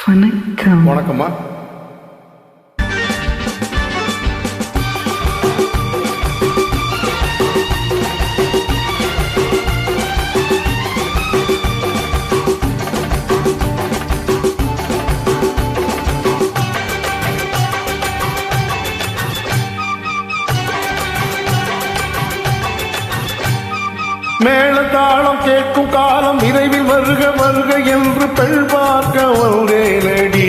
வணக்கம். வணக்கம்மா. மேளதாளம் கேட்கும் காலம் விரைவில் வருக வருக என்று பெண் பார்க்க வந்தேனடி.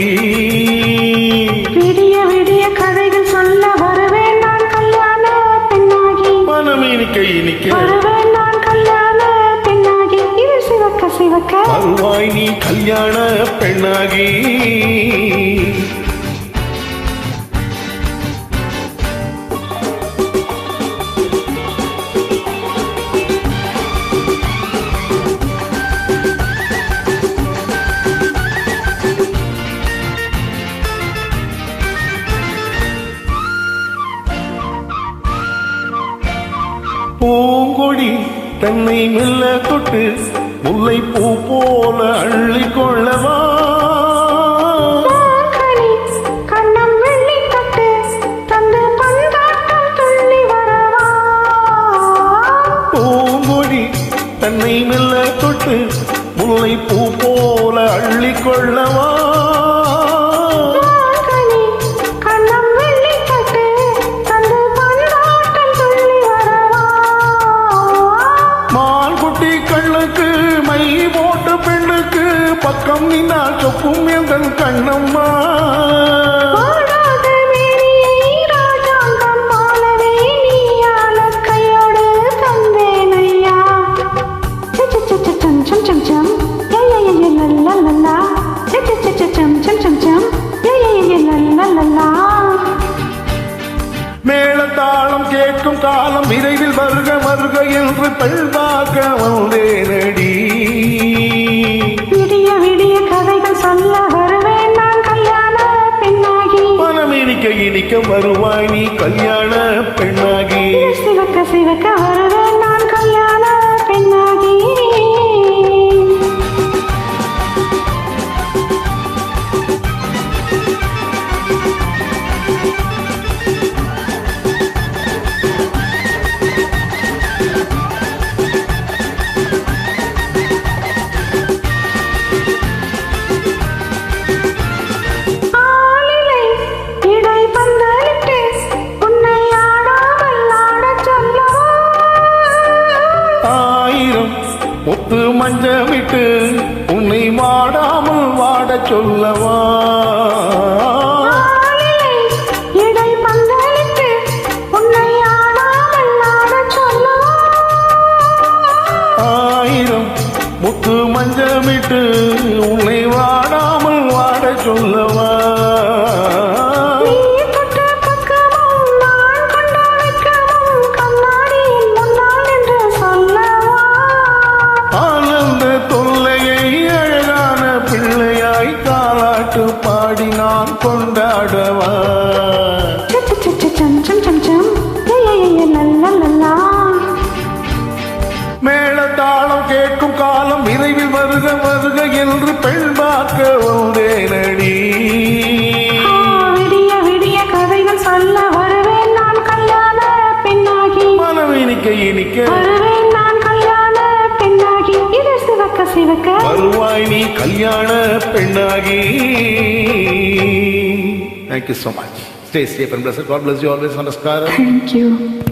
விடிய விடிய கதைகள் சொல்ல வருவேன் நான் கல்யாண பெண்ணாகி. மனம் இனிக்க இனிக்க வருவேன் நான் கல்யாண பெண்ணாகி. இது சிவக்க சிவக்க வருவாய் நீ கல்யாண பெண்ணாகி. பூங்கொடி தன்னை மெல்ல தொட்டு முல்லை பூ போல அள்ளி கொள்ளவா. கண்ணம் வெள்ளி தொட்டு தந்து பந்தாட்டம் துள்ளி வரவா. பூங்கொடி தன்னை மெல்ல தொட்டு முல்லை பூ போல அள்ளி கொள்ளவா. பக்கம் நின்னால் சொக்கும் எங்கள் கண்ணம்மா. மேளதாளம் கேட்கும் காலம் விரைவில் வருக வருக என்று பெண் பார்க்க வந்தேனடி. விடிய விடிய கதைகள் சொல்ல வருவேன் நான் கல்யாண பெண்ணாகி. மனம் இனிக்க இனிக்க வருவாய் நீ கல்யாண பெண்ணாகி. சிவக்க சிவக்க வருவேன் நான் கல்யாண பெண்ணாகி. முத்து மஞ்சமிட்டு உன்னை வாடாமல் வாட சொல்லவா. ஆயிரம் முத்து மஞ்சமிட்டு உன்னை வாடாமல் வாட சொல்லவா. பாடி நான் கொண்டாடவா. மேளதாளம் கேட்கும் காலம் விரைவில் வருக வருக என்று பெண் பார்க்க வந்தேனடி. விடிய விடிய கதைகள் சொல்ல வருவேன் நான் கல்யாண பெண்ணாகி. மனம் இனிக்க இனிக்க வருவேன் நான் கல்யாண பெண்ணாகி. இது சிவக்க சிவக்க வருவாய் நீ கல்யாண பெண்ணாகி. Thank you so much. Stay safe and blessed. God bless you always. Namaskaram. Thank you.